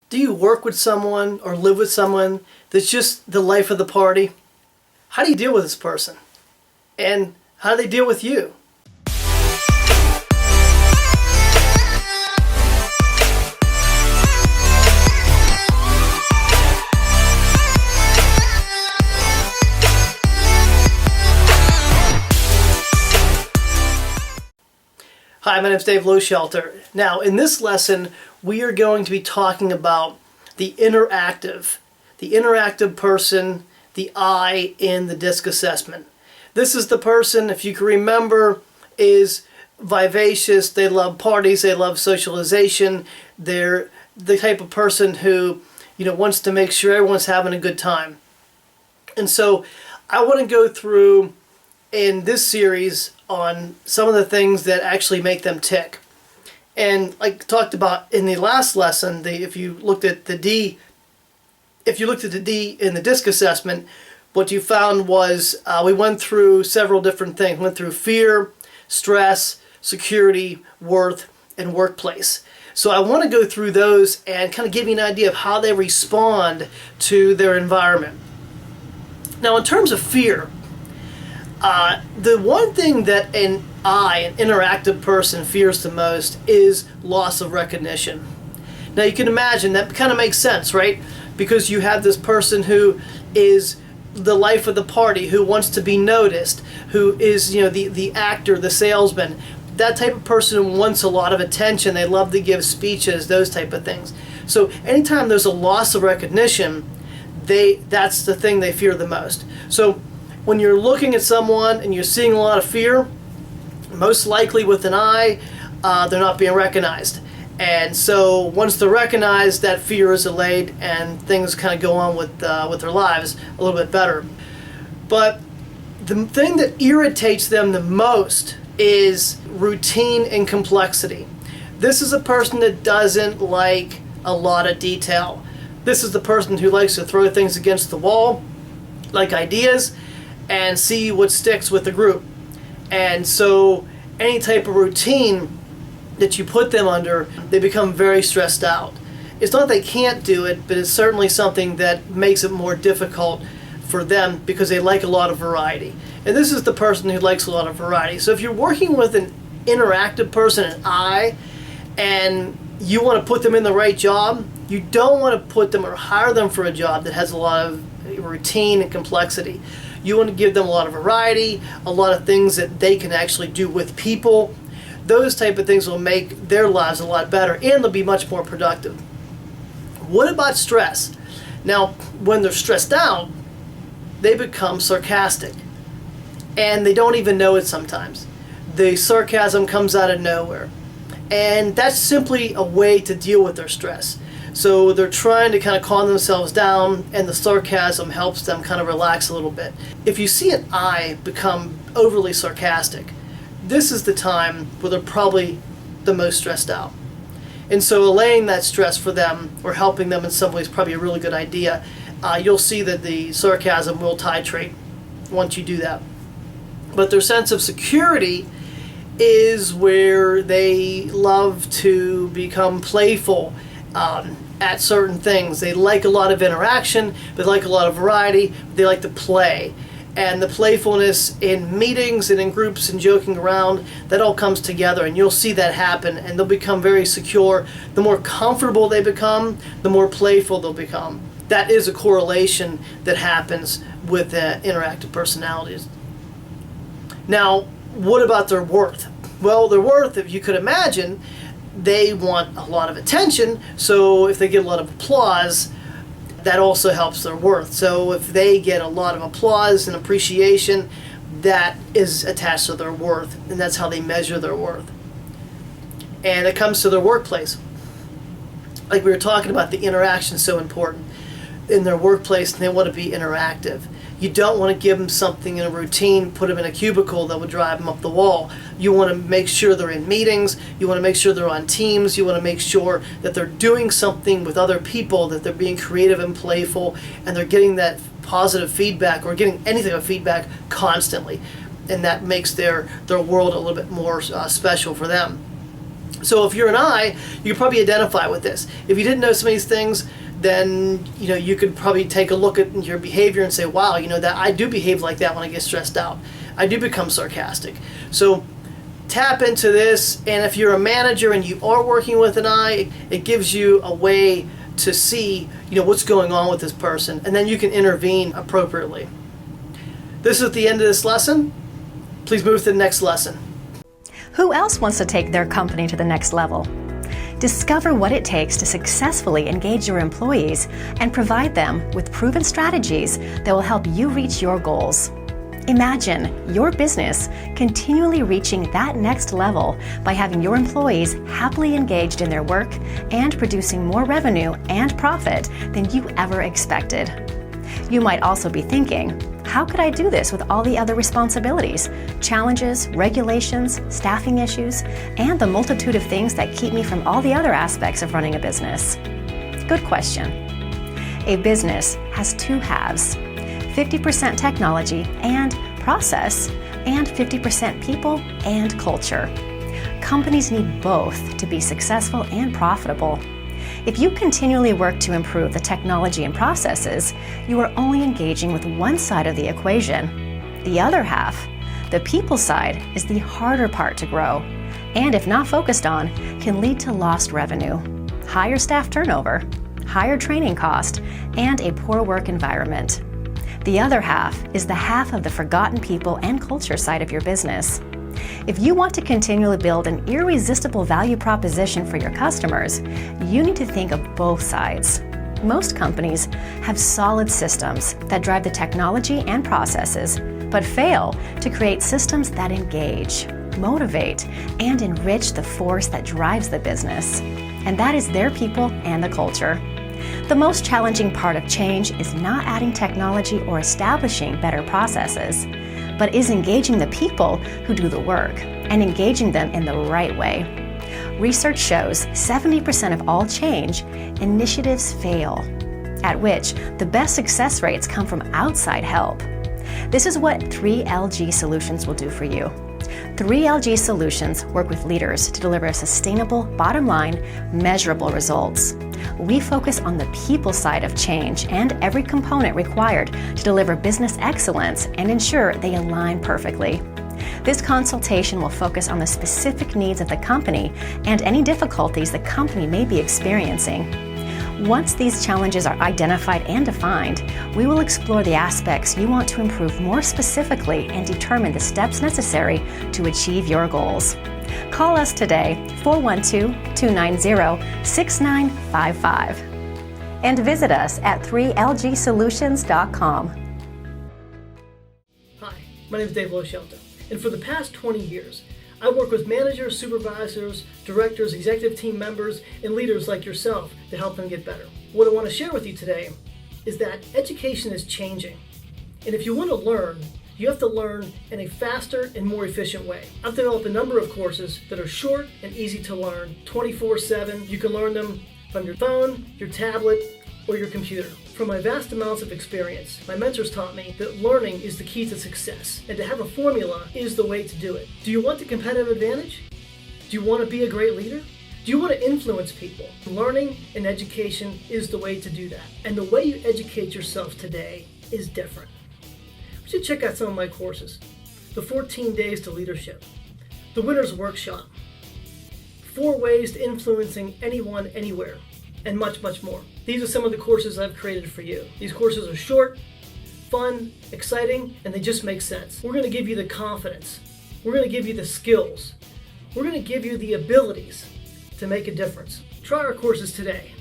Do you work with someone or live with someone that's just the life of the party? How do you deal with this person? And how do they deal with you? Hi, my name is Dave Lowshelter. Now, in this lesson, we are going to be talking about the interactive person, the I in the DISC assessment. This is the person, if you can remember, is vivacious. They love parties. They love socialization. They're the type of person who, wants to make sure everyone's having a good time. And so, I want to go through in this series on some of the things that actually make them tick. And like talked about in the last lesson, if you looked at the D in the DISC assessment, what you found was we went through several different things. We went through fear, stress, security, worth, and workplace. So I want to go through those and kind of give you an idea of how they respond to their environment. Now, in terms of fear, the one thing that an interactive person fears the most is loss of recognition. Now you can imagine that kind of makes sense, right? Because you have this person who is the life of the party, who wants to be noticed, who is, the actor, the salesman. That type of person wants a lot of attention. They love to give speeches, those type of things. So anytime there's a loss of recognition, that's the thing they fear the most. So when you're looking at someone and you're seeing a lot of fear, most likely with an I, they're not being recognized. And so once they're recognized, that fear is allayed and things kind of go on with their lives a little bit better. But the thing that irritates them the most is routine and complexity. This is a person that doesn't like a lot of detail. This is the person who likes to throw things against the wall, like ideas, and see what sticks with the group. And so any type of routine that you put them under, they become very stressed out. It's not that they can't do it, but it's certainly something that makes it more difficult for them because they like a lot of variety. And this is the person who likes a lot of variety. So if you're working with an interactive person, an I, and you want to put them in the right job, you don't want to put them or hire them for a job that has a lot of routine and complexity. You want to give them a lot of variety, a lot of things that they can actually do with people. Those type of things will make their lives a lot better and they'll be much more productive. What about stress? Now, when they're stressed out, they become sarcastic. And they don't even know it sometimes. The sarcasm comes out of nowhere. And that's simply a way to deal with their stress. So they're trying to kind of calm themselves down, and the sarcasm helps them kind of relax a little bit. If you see an I become overly sarcastic, this is the time where they're probably the most stressed out. And so allaying that stress for them, or helping them in some ways, is probably a really good idea. You'll see that the sarcasm will titrate once you do that. But their sense of security is where they love to become playful at certain things. They like a lot of interaction, they like a lot of variety, they like to play. And the playfulness in meetings and in groups and joking around, that all comes together, and you'll see that happen, and they'll become very secure. The more comfortable they become, the more playful they'll become. That is a correlation that happens with interactive personalities. Now, what about their worth? Well, their worth, if you could imagine, they want a lot of attention, so if they get a lot of applause, that also helps their worth. So if they get a lot of applause and appreciation, that is attached to their worth, and that's how they measure their worth. And it comes to their workplace. Like we were talking about, the interaction is so important. In their workplace, they want to be interactive. You don't want to give them something in a routine, put them in a cubicle that would drive them up the wall. You want to make sure they're in meetings, you want to make sure they're on teams, you want to make sure that they're doing something with other people, that they're being creative and playful, and they're getting that positive feedback, or getting anything of feedback constantly. And that makes their world a little bit more special for them. So if you're an I, you can probably identify with this. If you didn't know some of these things, then you could probably take a look at your behavior and say, wow, that I do behave like that when I get stressed out. I do become sarcastic. So tap into this, and if you're a manager and you are working with an I, it gives you a way to see what's going on with this person, and then you can intervene appropriately. This is the end of this lesson. Please move to the next lesson. Who else wants to take their company to the next level? Discover what it takes to successfully engage your employees and provide them with proven strategies that will help you reach your goals. Imagine your business continually reaching that next level by having your employees happily engaged in their work and producing more revenue and profit than you ever expected. You might also be thinking, how could I do this with all the other responsibilities, challenges, regulations, staffing issues, and the multitude of things that keep me from all the other aspects of running a business? Good question. A business has two halves: 50% technology and process, and 50% people and culture. Companies need both to be successful and profitable. If you continually work to improve the technology and processes, you are only engaging with one side of the equation. The other half, the people side, is the harder part to grow, and if not focused on, can lead to lost revenue, higher staff turnover, higher training cost, and a poor work environment. The other half is the half of the forgotten people and culture side of your business. If you want to continually build an irresistible value proposition for your customers, you need to think of both sides. Most companies have solid systems that drive the technology and processes, but fail to create systems that engage, motivate, and enrich the force that drives the business. And that is their people and the culture. The most challenging part of change is not adding technology or establishing better processes, but is engaging the people who do the work and engaging them in the right way. Research shows 70% of all change initiatives fail, at which the best success rates come from outside help. This is what 3LG Solutions will do for you. 3LG Solutions work with leaders to deliver sustainable, bottom line, measurable results. We focus on the people side of change and every component required to deliver business excellence and ensure they align perfectly. This consultation will focus on the specific needs of the company and any difficulties the company may be experiencing. Once these challenges are identified and defined, we will explore the aspects you want to improve more specifically and determine the steps necessary to achieve your goals. Call us today, 412-290-6955, and visit us at 3lgsolutions.com. Hi, my name is Dave Loshelta, and for the past 20 years, I work with managers, supervisors, directors, executive team members, and leaders like yourself to help them get better. What I want to share with you today is that education is changing, and if you want to learn, you have to learn in a faster and more efficient way. I've developed a number of courses that are short and easy to learn, 24/7. You can learn them from your phone, your tablet, or your computer. From my vast amounts of experience, my mentors taught me that learning is the key to success, and to have a formula is the way to do it. Do you want the competitive advantage? Do you want to be a great leader? Do you want to influence people? Learning and education is the way to do that. And the way you educate yourself today is different. You should check out some of my courses. The 14 Days to Leadership, the Winner's Workshop, 4 Ways to Influencing Anyone, Anywhere, and much, much more. These are some of the courses I've created for you. These courses are short, fun, exciting, and they just make sense. We're going to give you the confidence. We're going to give you the skills. We're going to give you the abilities to make a difference. Try our courses today.